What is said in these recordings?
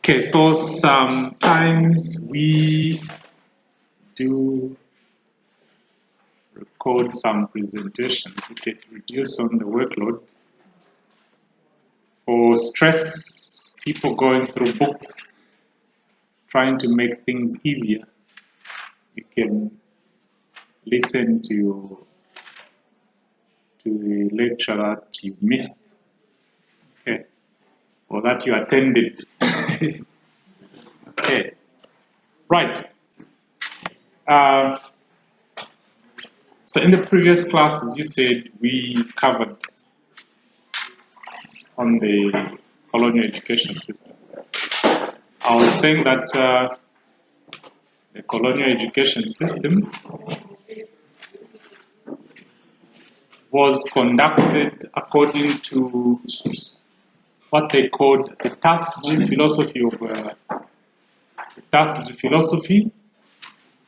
Okay, so sometimes we do record some presentations, okay, to reduce on the workload. For stress, people going through books, trying to make things easier, you can listen to the lecture that you missed, okay, or that you attended. Okay, right. So in the previous classes, you said we covered on the colonial education system. I was saying that the colonial education system was conducted according to what they called the Tuskegee philosophy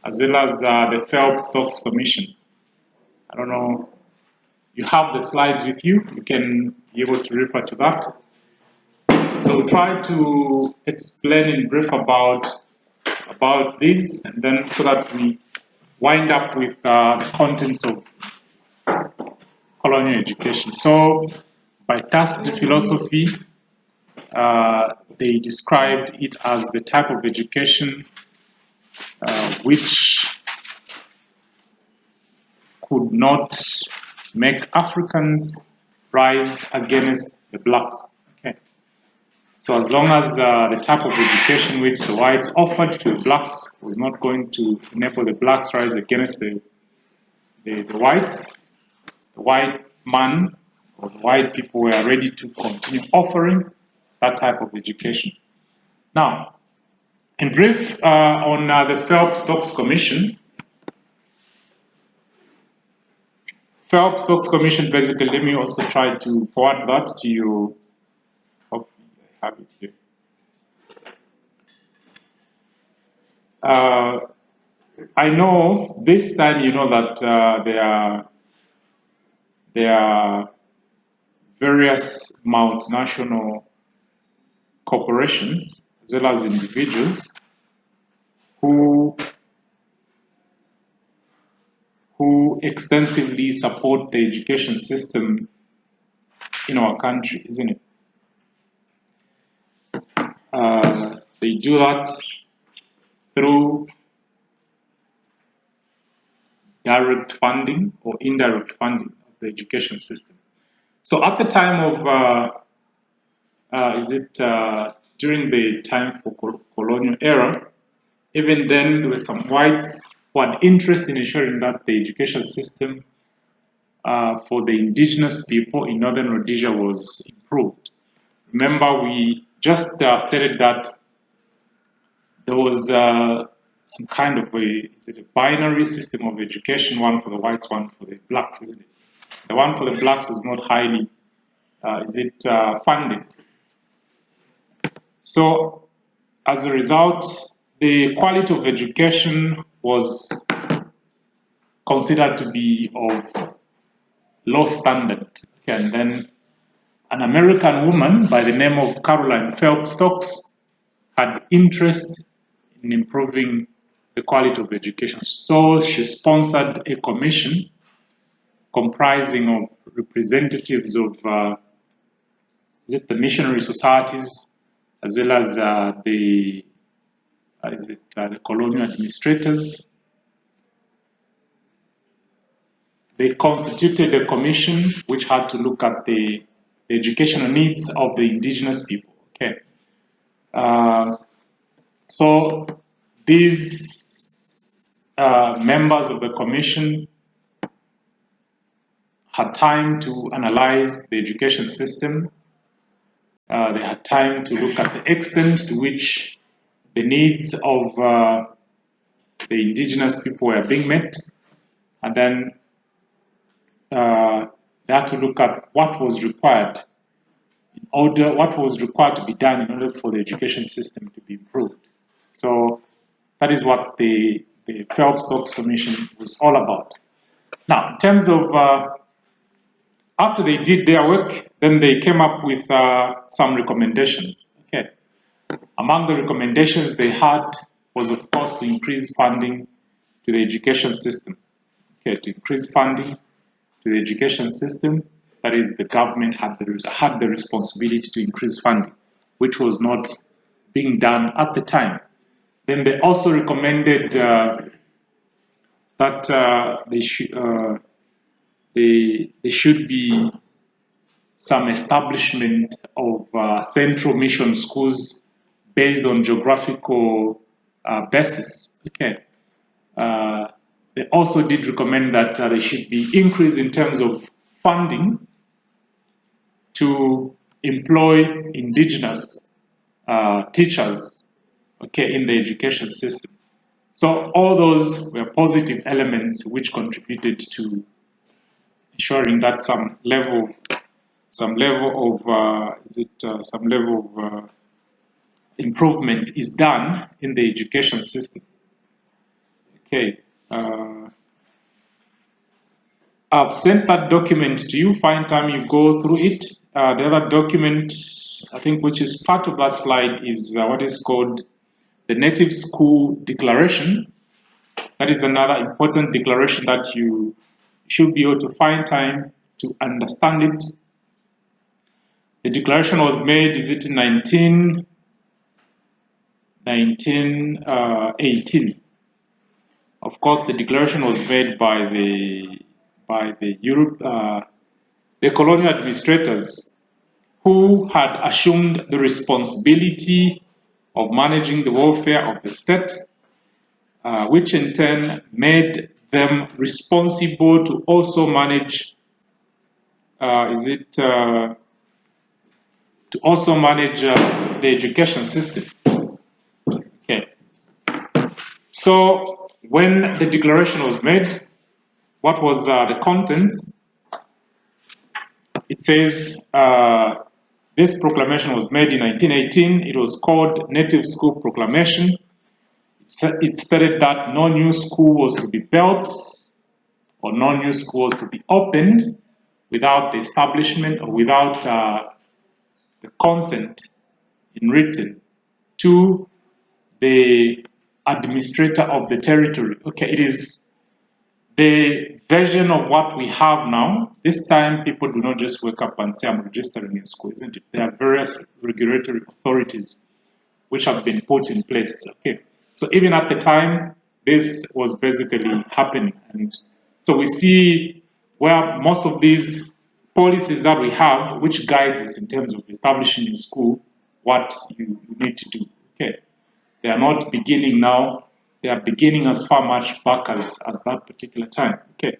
as well as the Phelps Stokes Commission. I don't know, you have the slides with you, you can be able to refer to that. So we'll try to explain in brief about this, and then so that we wind up with the contents of colonial education. So by Tuskegee philosophy, they described it as the type of education which could not make Africans rise against the blacks. Okay. So as long as the type of education which the whites offered to the blacks was not going to enable the blacks rise against the whites, the white man or the white people were ready to continue offering that type of education. Now, in brief, on the Phelps Stokes Commission, Phelps Stokes Commission, basically, let me also try to forward that to you. Hopefully, I have it here. I know this time you know that there are various multinational corporations as well as individuals who extensively support the education system in our country, isn't it? They do that through direct funding or indirect funding of the education system. So at the time of, during the time for colonial era, even then there were some whites who had interest in ensuring that the education system for the indigenous people in Northern Rhodesia was improved. Remember, we just stated that there was some kind of a binary system of education, one for the whites, one for the blacks, isn't it? The one for the blacks was not highly funded. So as a result, the quality of education was considered to be of low standard. Okay, and then an American woman by the name of Caroline Phelps Stokes had interest in improving the quality of education. So she sponsored a commission comprising of representatives of the missionary societies as well as the colonial administrators. They constituted a commission which had to look at the educational needs of the indigenous people. Okay. So these members of the commission had time to analyze the education system. They had time to look at the extent to which the needs of the indigenous people were being met, and then they had to look at what was required to be done in order for the education system to be improved. So that is what the Phelps Stokes Commission was all about. Now, in terms of after they did their work, then they came up with some recommendations. Okay, Among the recommendations they had was, of course, to increase funding to the education system. Okay, to increase funding to the education system, that is, the government had the responsibility to increase funding, which was not being done at the time. Then they also recommended that there should be some establishment of central mission schools based on geographical basis. Okay. They also did recommend that there should be increase in terms of funding to employ indigenous teachers, okay, in the education system. So all those were positive elements which contributed to ensuring that some level of improvement is done in the education system. Okay. I've sent that document to you. Find time, you go through it. The other document, I think, which is part of that slide is what is called the Native School Declaration. That is another important declaration that you should be able to find time to understand it. The declaration was made, is it in 1918? Of course, the declaration was made by the colonial administrators who had assumed the responsibility of managing the welfare of the state, which in turn made them responsible to also manage the education system. Okay. So when the declaration was made, what was the contents? It says this proclamation was made in 1918. It was called Native School Proclamation. It stated that no new school was to be built or no new schools to be opened without the establishment or without the consent in written to the administrator of the territory. Okay, it is the version of what we have now. This time, people do not just wake up and say, I'm registering in school, isn't it? There are various regulatory authorities which have been put in place. Okay, so even at the time, this was basically happening. And so we see where most of these policies that we have, which guides us in terms of establishing in school what you need to do. Okay, they are not beginning now. They are beginning as far much back as that particular time. Okay.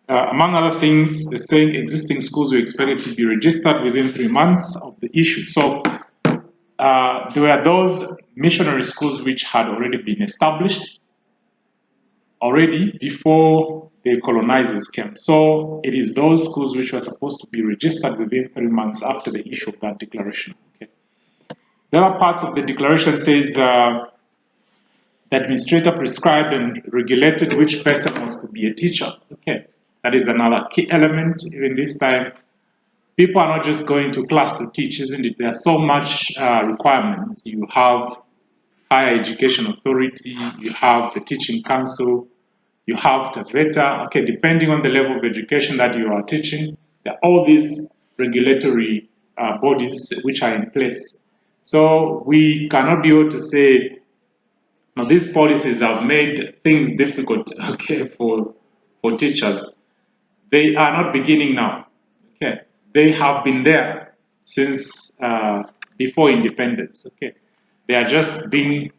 Among other things, they're saying existing schools were expected to be registered within 3 months of the issue. So there were those missionary schools which had already been established already before the colonizers came. So it is those schools which were supposed to be registered within 3 months after the issue of that declaration. Okay. The other parts of the declaration says the administrator prescribed and regulated which person was to be a teacher. Okay, that is another key element. Even this time, people are not just going to class to teach, isn't it? There are so much requirements. You have higher education authority, you have the teaching council, you have TAVETA. Okay, depending on the level of education that you are teaching, there are all these regulatory bodies which are in place. So we cannot be able to say, now, these policies have made things difficult, okay, for teachers. They are not beginning now, okay. They have been there since before independence, okay. They are just being,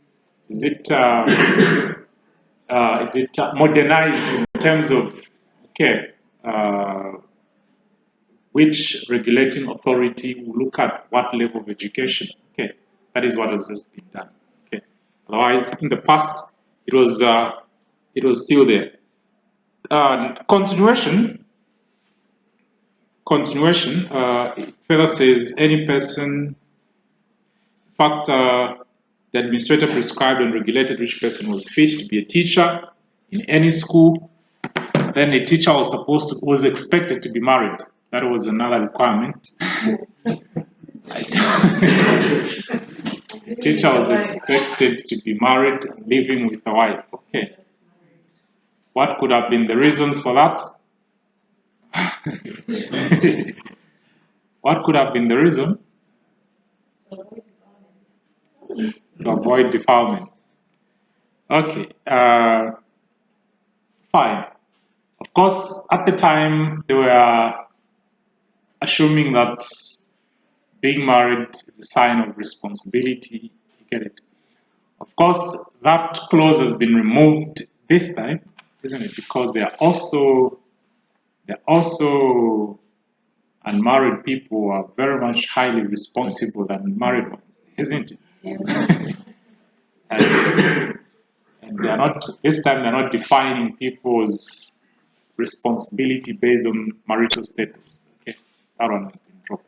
modernized in terms of, okay, which regulating authority will look at what level of education, okay. That is what has just been done. Otherwise, in the past, it was still there. Continuation. Further says any person. In fact, the administrator prescribed and regulated which person was fit to be a teacher in any school. Then the teacher was expected to be married. That was another requirement. The teacher was expected to be married and living with a wife. Okay. What could have been the reasons for that? What could have been the reason? To avoid defilement. Okay. Fine. Of course, at the time, they were assuming that being married is a sign of responsibility. You get it? Of course, that clause has been removed this time, isn't it? Because they're also unmarried people who are very much highly responsible than married ones, isn't it? and they are not, this time they're not defining people's responsibility based on marital status. Okay, that one has been dropped.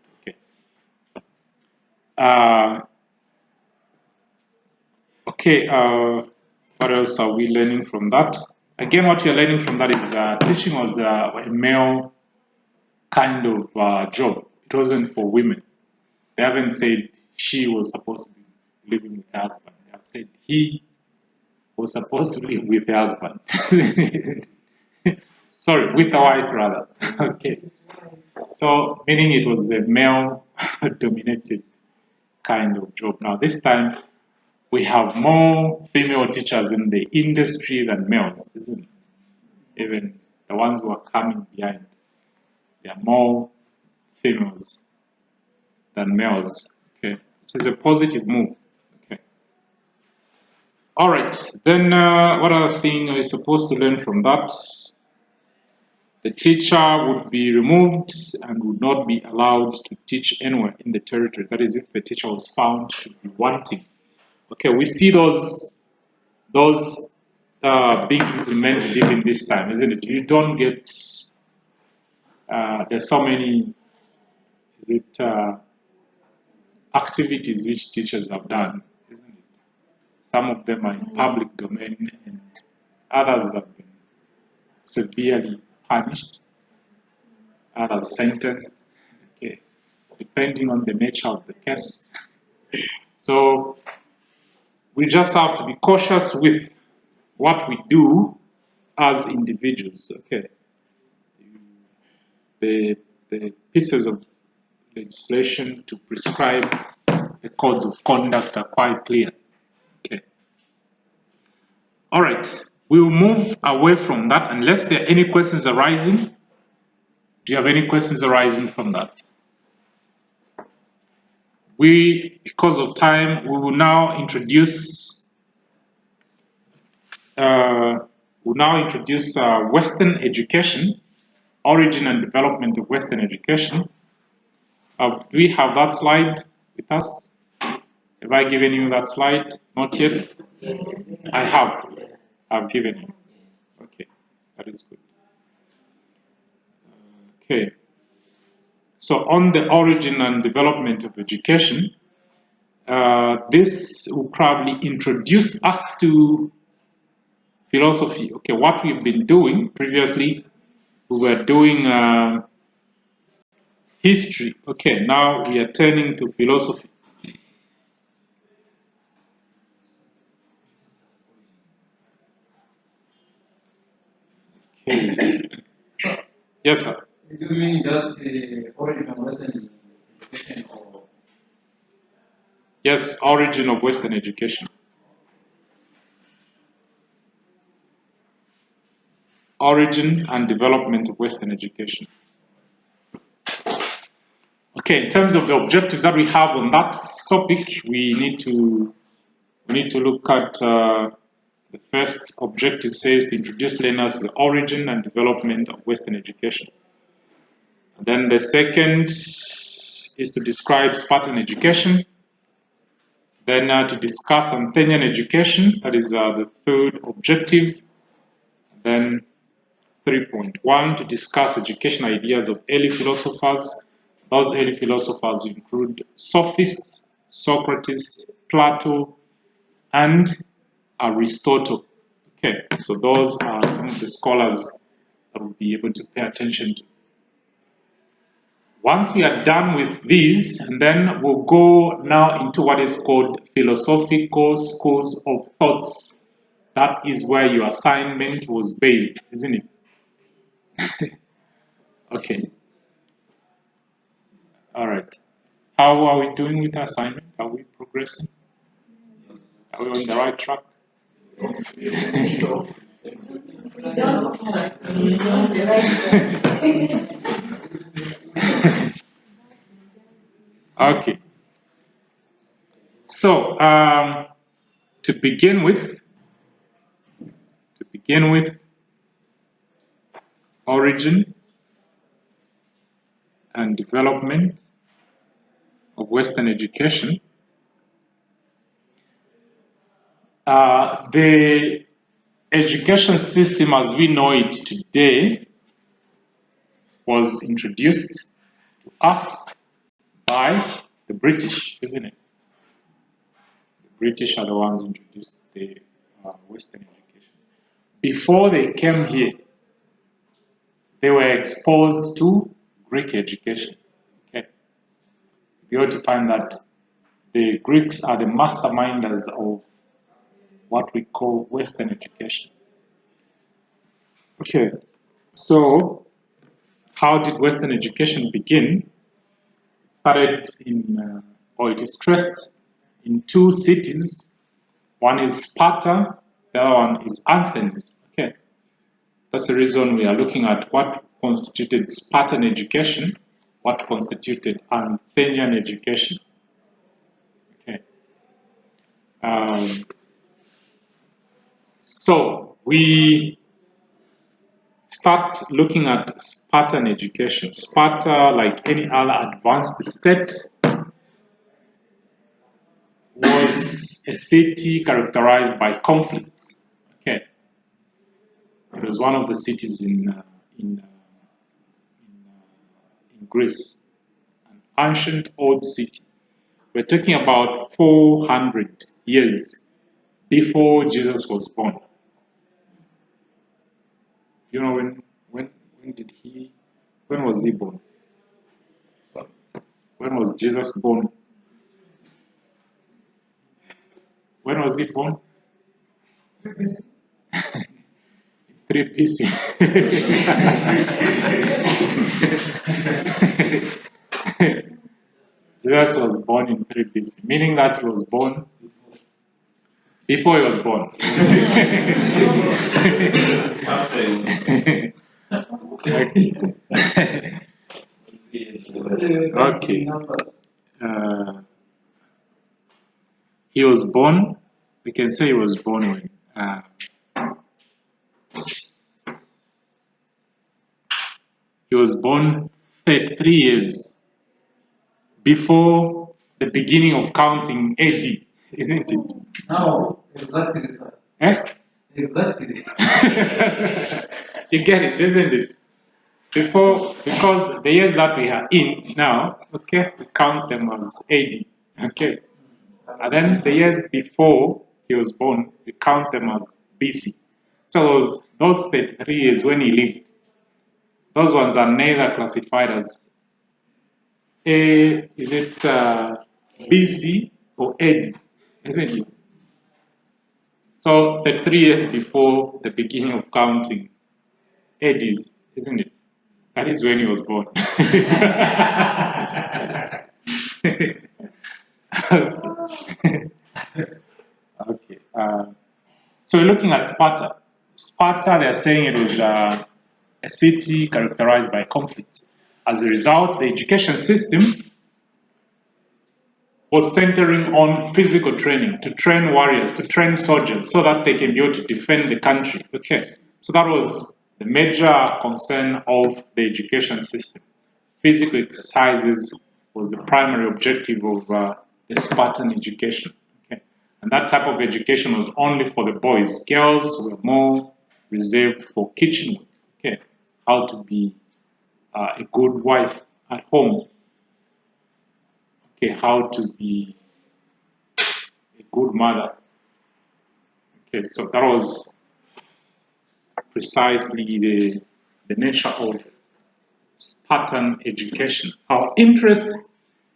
Okay. What else are we learning from that? Again, what you're learning from that is teaching was a male kind of job. It wasn't for women. They haven't said she was supposed to be living with her husband. They have said he was supposed to live with her husband. Sorry, with a wife rather. Okay. So, meaning it was a male-dominated kind of job. Now, this time, we have more female teachers in the industry than males, isn't it? Even the ones who are coming behind, there are more females than males. Okay, which is a positive move. Okay. All right. Then, what other thing are we supposed to learn from that? The teacher would be removed and would not be allowed to teach anywhere in the territory. That is, if the teacher was found to be wanting. Okay, we see those being implemented even this time, isn't it? You don't get, there's so many, activities which teachers have done, isn't it? Some of them are in public domain and others have been severely punished, others sentenced, okay, depending on the nature of the case. So we just have to be cautious with what we do as individuals, okay? The pieces of legislation to prescribe the codes of conduct are quite clear, okay? All right, we will move away from that unless there are any questions arising. Do you have any questions arising from that? Because of time, we will now introduce Western education, origin and development of Western education. Do we have that slide with us? Have I given you that slide? Not yet? Yes. I have. I've given you. Okay, that is good. Okay. So on the origin and development of education, this will probably introduce us to philosophy. Okay, what we've been doing previously, we were doing history. Okay, now we are turning to philosophy. Okay. Yes, sir. Do you mean just the origin of Western education or? Yes, origin of Western education. Origin and development of Western education. Okay, in terms of the objectives that we have on that topic, we need to look at the first objective says to introduce learners to the origin and development of Western education. And then the second is to describe Spartan education. Then to discuss Athenian education, that is the third objective. Then 3.1 to discuss education ideas of early philosophers. Those early philosophers include sophists, Socrates, Plato, and Aristotle. Okay, so those are some of the scholars that we'll be able to pay attention to. Once we are done with these, and then we'll go now into what is called philosophical schools of thoughts. That is where your assignment was based, isn't it? Okay. All right. How are we doing with the assignment? Are we progressing? Are we on the right track? Okay. So, to begin with, origin and development of Western education. The education system as we know it today was introduced to us by the British, isn't it? The British are the ones who introduced the Western education. Before they came here, they were exposed to Greek education. Okay. You ought to find that the Greeks are the masterminders of what we call Western education. Okay, so how did Western education begin? It started in, or it is stressed in two cities. One is Sparta, the other one is Athens. Okay, that's the reason we are looking at what constituted Spartan education, what constituted Athenian education. Okay. So we start looking at Spartan education. Sparta, like any other advanced state, was a city characterized by conflicts. Okay, it was one of the cities in Greece, an ancient old city. We're talking about 400 years before Jesus was born. Do you know when when was he born? When was Jesus born? When was he born? 3 BC. Jesus was born in 3 BC, meaning that he was born before he was born. Okay. He was born, we can say he was born when he was born 3 years before the beginning of counting AD, isn't it? No, exactly, sir. Eh? Exactly. You get it, isn't it? Because the years that we are in now, okay, we count them as AD, okay? And then the years before he was born, we count them as BC. So those 3 years when he lived, those ones are neither classified as BC or AD, isn't it? So the 3 years before the beginning of counting ADs, isn't it? That is when he was born. Okay. So we're looking at Sparta. Sparta, they're saying it was a city characterized by conflicts. As a result, the education system was centering on physical training, to train warriors, to train soldiers, so that they can be able to defend the country. Okay, so that was the major concern of the education system. Physical exercises was the primary objective of the Spartan education. Okay, and that type of education was only for the boys. Girls were more reserved for kitchen work. Okay, how to be a good wife at home. Okay, how to be a good mother. Okay, so that was precisely the nature of Spartan education. Our interest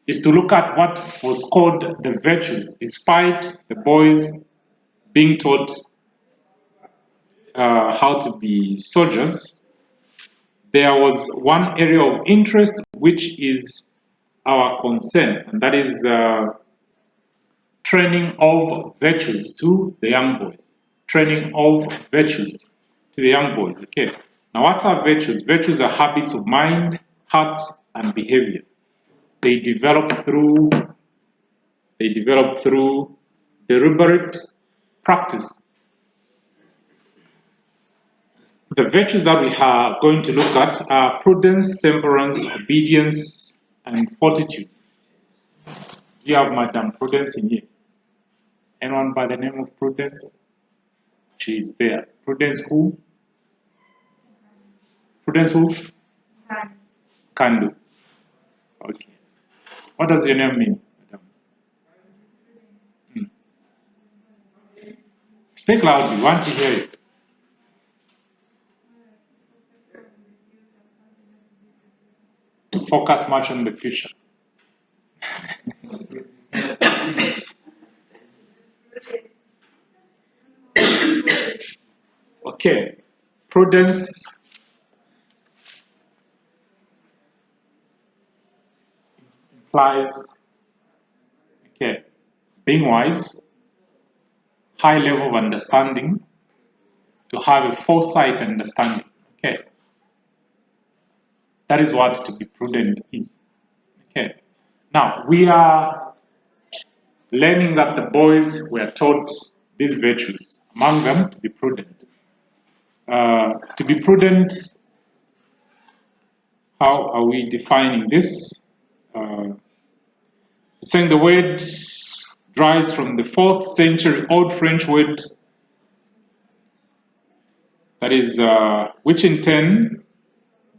is to look at what was called the virtues, despite the boys being taught how to be soldiers. There was one area of interest which is our concern, and that is training of virtues to the young boys. Training of virtues to the young boys. Okay. Now, what are virtues? Virtues are habits of mind, heart, and behavior. They develop through deliberate practice. The virtues that we are going to look at are prudence, temperance, obedience, and fortitude. Do you have Madam Prudence in here? Anyone by the name of Prudence? She's there. Prudence who? Prudence who? Kandu. Okay. What does your name mean, Madam? Speak loudly. We want to hear it. To focus much on the future. Okay. Prudence implies being wise, high level of understanding, to have a foresight understanding. Okay. That is what to be prudent is. Okay. Now, we are learning that the boys were taught these virtues, among them to be prudent. To be prudent, how are we defining this? Saying the word derives from the 4th century Old French word that is, which in turn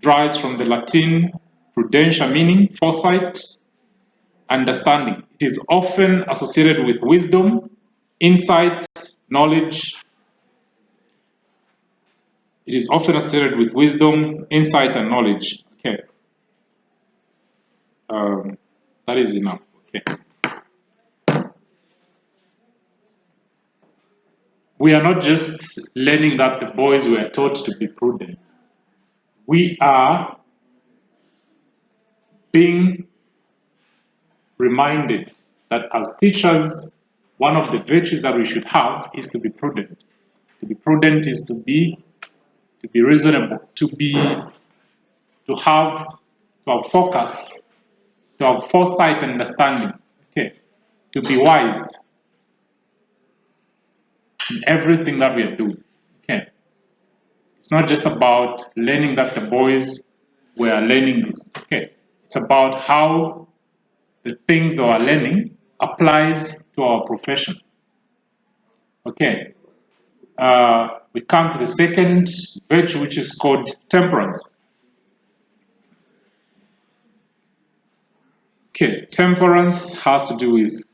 derives from the Latin prudentia, meaning foresight, understanding. It is often associated with wisdom, insight, knowledge. It is often associated with wisdom, insight, and knowledge. Okay. That is enough. Okay. We are not just learning that the boys were taught to be prudent. We are being reminded that as teachers, one of the virtues that we should have is to be prudent. To be prudent is to be reasonable, to have focus, to have foresight and understanding, okay, to be wise in everything that we are doing. Okay. It's not just about learning that the boys were learning this. Okay. It's about how the things that we're learning applies to our profession. Okay. We come to the second virtue, which is called temperance. Okay, temperance has to do with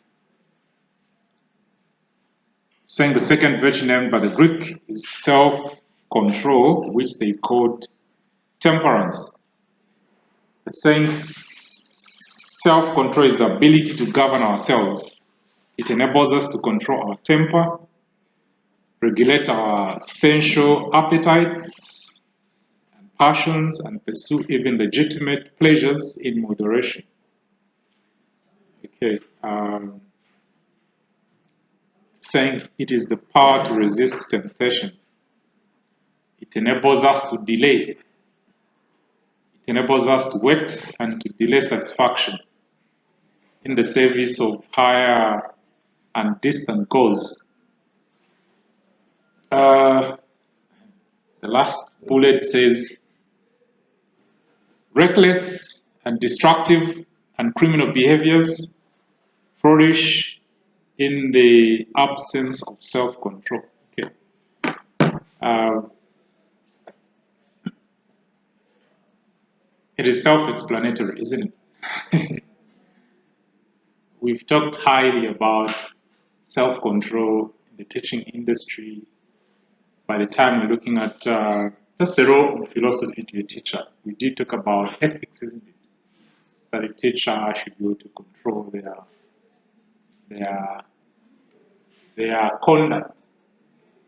saying the second virtue named by the Greek is self-control, which they called temperance. The saying self-control is the ability to govern ourselves. It enables us to control our temper, regulate our sensual appetites and passions, and pursue even legitimate pleasures in moderation. Okay. Saying it is the power to resist temptation. It enables us to delay. It enables us to wait and to delay satisfaction in the service of higher and distant goals. The last bullet says, reckless and destructive and criminal behaviors flourish in the absence of self-control. Okay. It is self-explanatory, isn't it? We've talked highly about self-control in the teaching industry. By the time we're looking at That's the role of philosophy to a teacher. We did talk about ethics, isn't it? That a teacher should be able to control their conduct.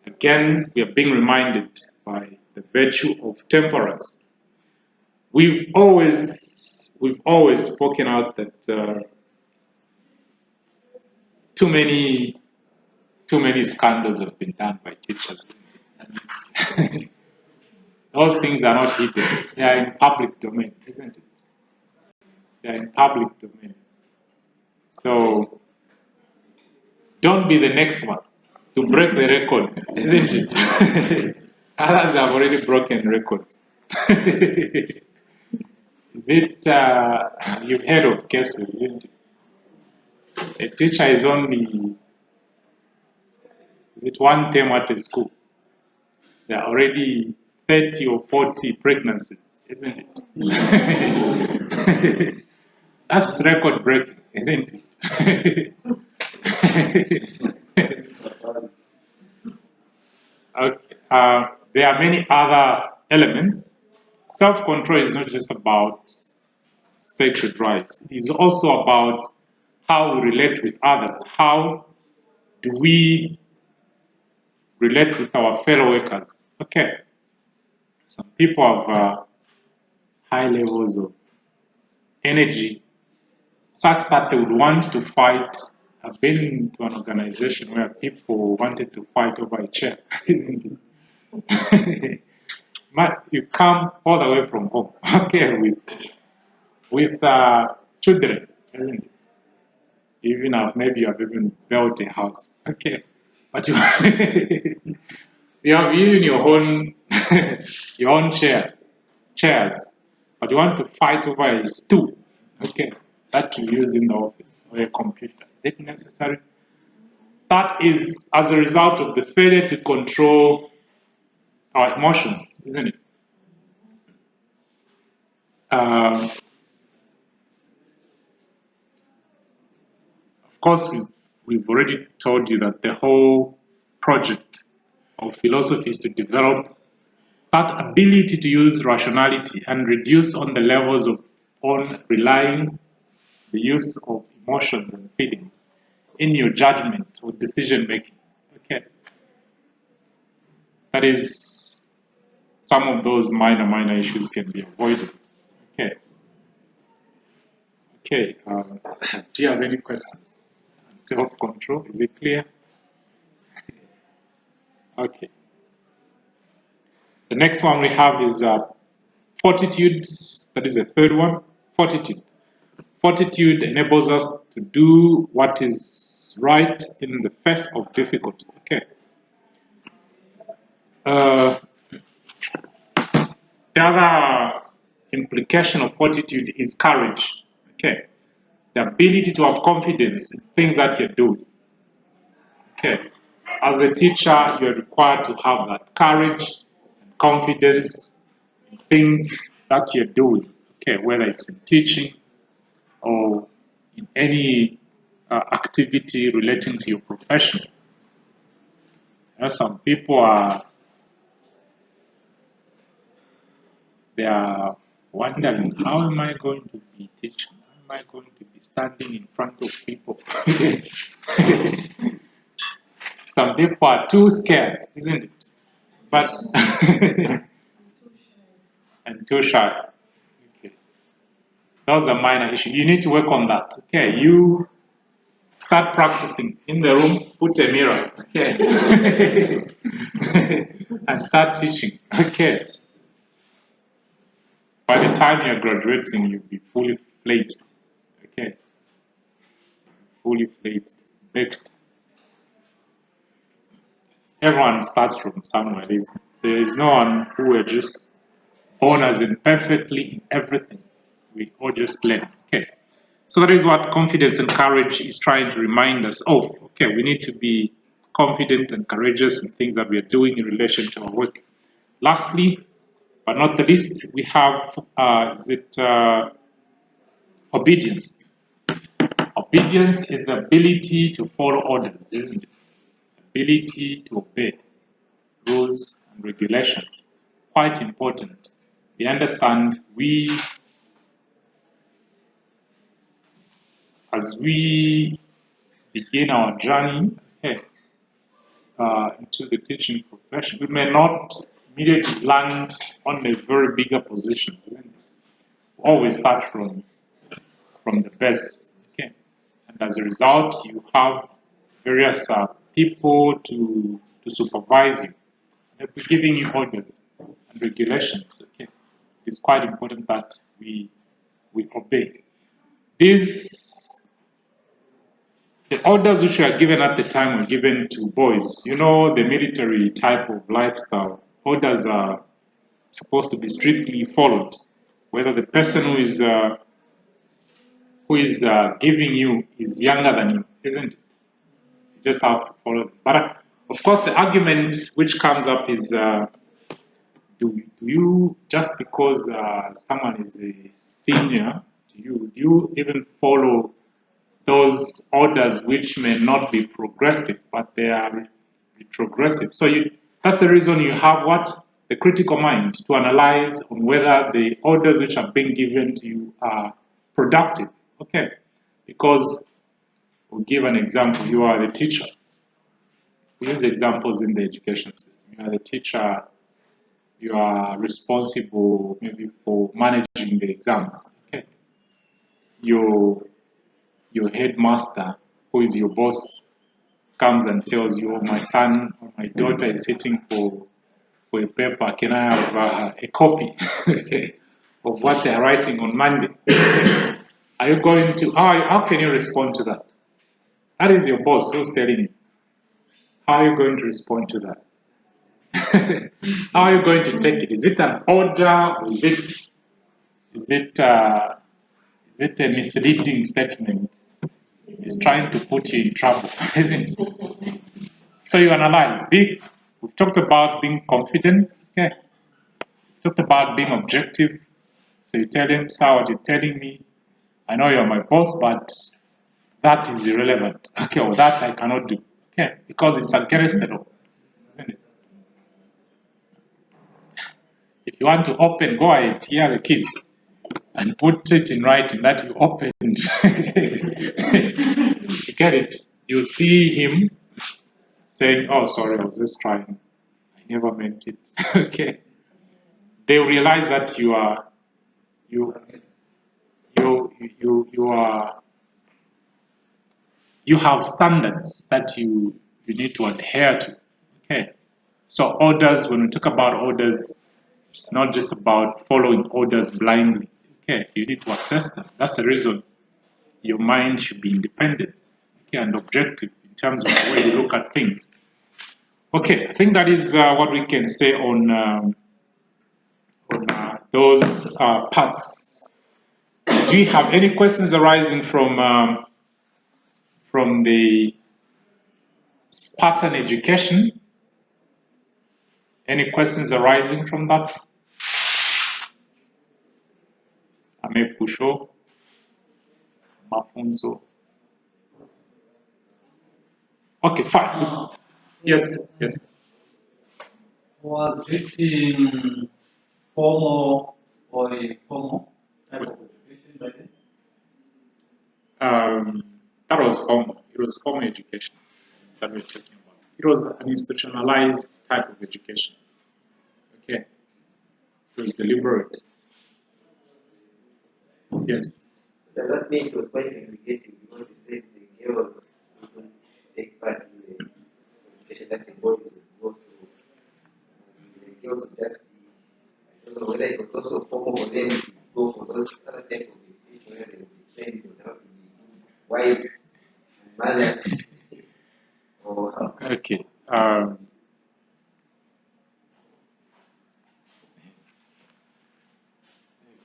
Again, we are being reminded by the virtue of temperance. We've always spoken out that too many scandals have been done by teachers, and those things are not hidden. They are in public domain, isn't it? They are in public domain. So don't be the next one to break the record, isn't it? Others have already broken records. Is it, you've heard of cases, isn't it? A teacher is only, is it one term at a school? There are already 30 or 40 pregnancies, isn't it? That's record breaking, isn't it? Okay. There are many other elements. Self-control is not just about sexual drives. It's also about how we relate with others. How do we relate with our fellow workers? Okay. Some people have high levels of energy such that they would want to fight. I've been to an organization where people wanted to fight over a chair, isn't it? You come all the way from home, okay, with children, isn't it? Even maybe you have even built a house, okay, but you you have even your own chairs, but you want to fight over a stool, okay, that you use in the office or a computer. Is it necessary? That is as a result of the failure to control our emotions, isn't it? Of course, we've already told you that the whole project of philosophy is to develop that ability to use rationality and reduce on the levels of on relying the use of emotions and feelings in your judgment or decision making. Okay, that is, some of those minor issues can be avoided. Okay. Okay. Do you have any questions? Self-control, is it clear? Okay. The next one we have is fortitude. That is the third one. Fortitude. Fortitude enables us to do what is right in the face of difficulty. Okay. The other implication of fortitude is courage. Okay. The ability to have confidence in things that you're doing. Okay. As a teacher, you're required to have that courage and confidence in things that you're doing. Okay, whether it's in teaching or in any activity relating to your profession. You know, some people they are wondering, how am I going to be teaching? How am I going to be standing in front of people? Some people are too scared, isn't it? But and too shy. Okay. Those are minor issues. You need to work on that. Okay, you start practicing in the room, put a mirror, okay, and start teaching. Okay. By the time you're graduating, you'll be fully fledged. Okay. Fully fledged, baked. Everyone starts from somewhere. There is no one who were just born as in perfectly in everything. We all just learn. Okay. So that is what confidence and courage is trying to remind us of. Okay, we need to be confident and courageous in things that we are doing in relation to our work. Lastly, but not the least, we have obedience. Obedience is the ability to follow orders, isn't it? Ability to obey rules and regulations. quite important. We understand as we begin our journey into the teaching profession, we may not immediately land on a very bigger positions. We always start from the best. Okay, and as a result, you have various people to supervise you. They'll be giving you orders and regulations. Okay, it's quite important that we obey. The orders which were given at the time were given to boys. You know, the military type of lifestyle. Orders are supposed to be strictly followed, whether the person who is giving you is younger than you, isn't it? You just have to follow them. But of course, the argument which comes up is, do you, just because someone is a senior to you, do you even follow those orders which may not be progressive, but they are retrogressive? So that's the reason you have what? The critical mind to analyze on whether the orders which are being given to you are productive. Okay, because we'll give an example. You are the teacher. We use examples in the education system. You are the teacher. You are responsible maybe for managing the exams. Okay, your headmaster, who is your boss, comes and tells you, "Oh, my son or my daughter is sitting for a paper. Can I have a copy okay, of what they are writing on Monday?" Are you going to? How can you respond to that? That is your boss who's telling you. How are you going to respond to that? How are you going to take it? Is it an order? Or is it a misleading statement? It's trying to put you in trouble, isn't it? So you analyze. We've talked about being confident. Okay. We've talked about being objective. So you tell him, "Sir, what you're telling me, I know you're my boss, but that is irrelevant. Okay, or that I cannot do. Okay, because it's against the law." If you want to open, go ahead, here are the keys. And put it in writing that you opened. You get it? You see him saying, "Oh, sorry, I was just trying. I never meant it." Okay. They realize that you have standards that you need to adhere to. Okay. So orders, when we talk about orders, it's not just about following orders blindly. Okay, you need to assess them. That's the reason your mind should be independent, okay, and objective in terms of the way you look at things. Okay, I think that is what we can say on those parts. Do you have any questions arising from the Spartan education? Any questions arising from that? Amepusho, mafunzo. Okay, fine. Yes, yes. Was it in formal or informal type of education by then? That was formal. It was formal education that we're talking about. It was an institutionalized type of education. Okay. It was deliberate. Yes. Does that mean it was quite segregated because they said the girls wouldn't take part in the education that the boys would go through? The girls would just be, I don't know whether it was also formal for them to go for those other type of education where they would be trained to help the wives and mothers. Or how? Okay.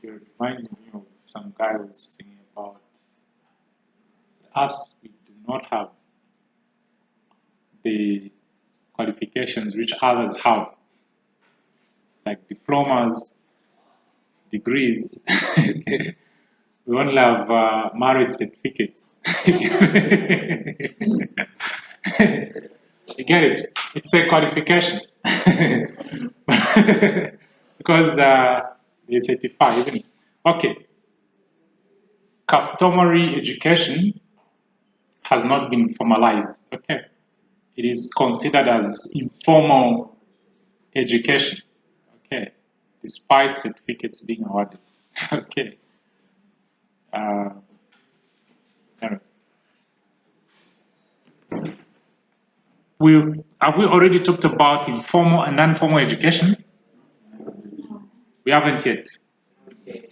You're reminding me of some guy who was singing about us. We do not have the qualifications which others have, like diplomas, degrees. We only have marriage certificates. You get it? It's a qualification. because they certify, isn't it? Okay. Customary education has not been formalized. Okay. It is considered as informal education. Okay. Despite certificates being awarded. Okay. Have we already talked about informal and non-formal education? We haven't yet.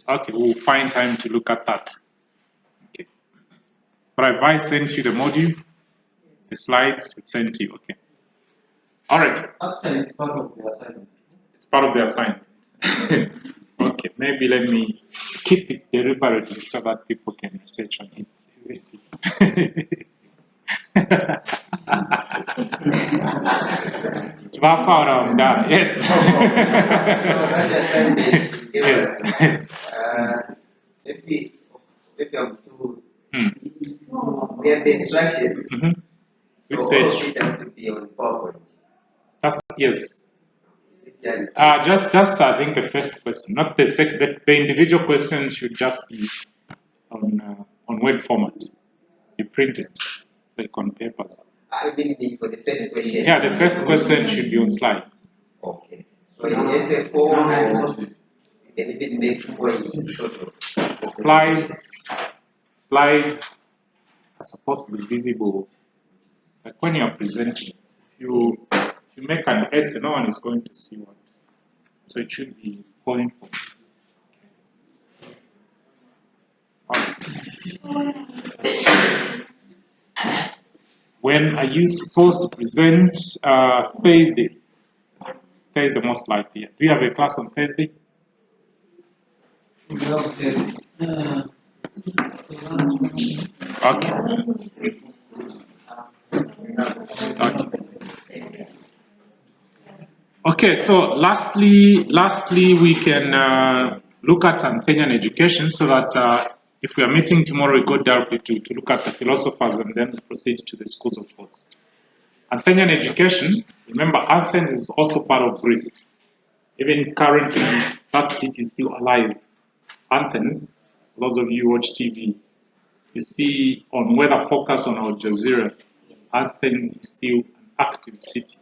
Okay, we'll find time to look at that. Okay. But have I sent you the module? The slides I've sent you. Okay. All right. Actually, it's part of the assignment. It's part of the assignment. Okay, maybe let me skip it deliberately so that people can research on it. It's about far around that. Yes. So that assignment you gave Yes. us, maybe I'm too. We have the instructions. Which So all of it has to be on PowerPoint. That's yes. Just I think the first question, not the second. The individual question should just be on Word format. You print it like on papers. I mean for the first question. Yeah, the first question should be on slides. Okay. So in SF4, you can even make points sort of. Slides are supposed to be visible. Like when you are presenting, you make an essay, no one is going to see what. So it should be point for. When are you supposed to present? Thursday. Thursday most likely. Do you have a class on Thursday? Okay. Okay, so lastly we can look at Athenian education so that if we are meeting tomorrow, we go directly to look at the philosophers and then proceed to the schools of thoughts. Athenian education, remember Athens is also part of Greece. Even currently, that city is still alive. Athens, those of you who watch TV, you see on Weather Focus on Al Jazeera, Athens is still an active city.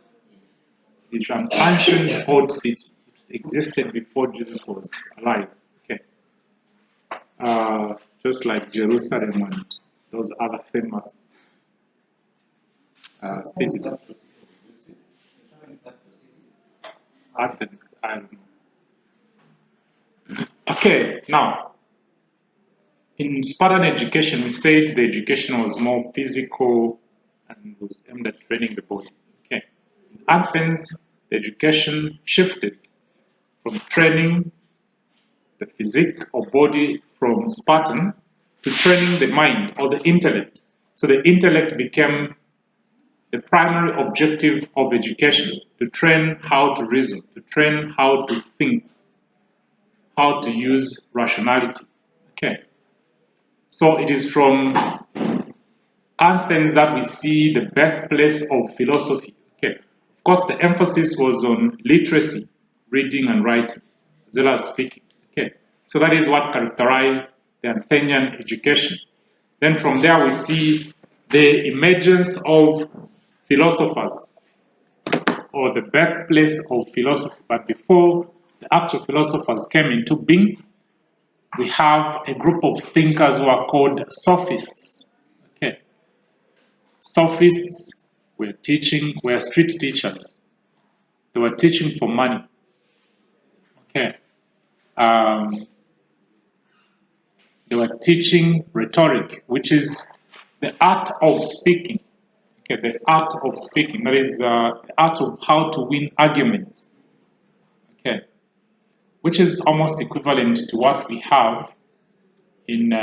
It's an ancient old city. It existed before Jesus was alive. Okay, just like Jerusalem and those other famous cities. Athens, I don't know. Okay, now in Spartan education, we said the education was more physical and was aimed at training the body. Okay, in Athens, the education shifted from training the physique or body from Spartan to training the mind or the intellect. So the intellect became the primary objective of education, to train how to reason, to train how to think, how to use rationality. Okay. So it is from Athens that we see the birthplace of philosophy. Okay. Of course, the emphasis was on literacy, reading and writing, as well as speaking. Okay. So that is what characterized the Athenian education. Then from there we see the emergence of philosophers, or the birthplace of philosophy. But before the actual philosophers came into being, we have a group of thinkers who are called sophists. Okay. Sophists were street teachers. They were teaching for money. Okay. They were teaching rhetoric, which is the art of speaking. Okay, the art of speaking. That is the art of how to win arguments. Okay, which is almost equivalent to what we have in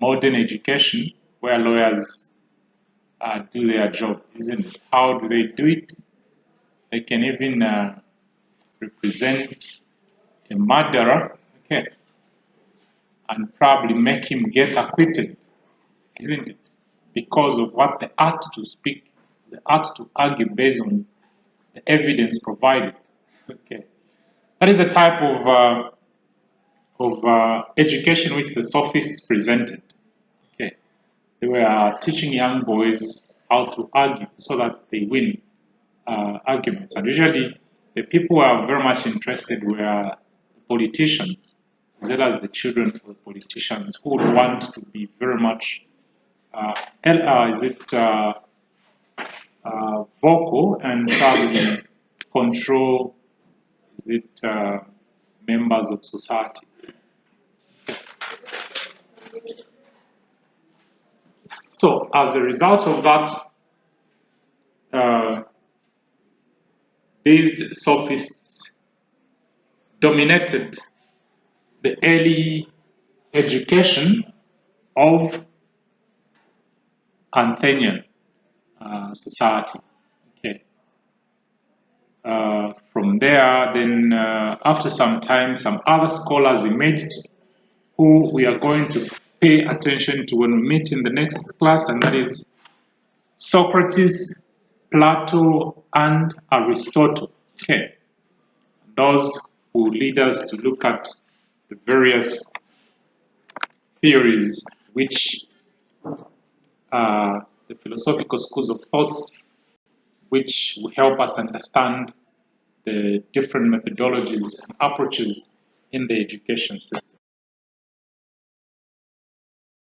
modern education, where lawyers do their job, isn't it? How do they do it? They can even represent a murderer, okay, and probably make him get acquitted, isn't it? Because of what the art to speak, the art to argue based on the evidence provided. Okay. That is a type of education which the sophists presented. Okay. They were teaching young boys how to argue so that they win arguments. And usually the people who are very much interested were the politicians, as well as the children of the politicians who would want to be very much vocal and probably control members of society. So as a result of that, these sophists dominated the early education of Athenian society. Okay. From there, then after some time, some other scholars emerged who we are going to pay attention to when we meet in the next class, and that is Socrates, Plato, and Aristotle. Okay. Those who lead us to look at the various theories which the philosophical schools of thoughts which will help us understand the different methodologies and approaches in the education system.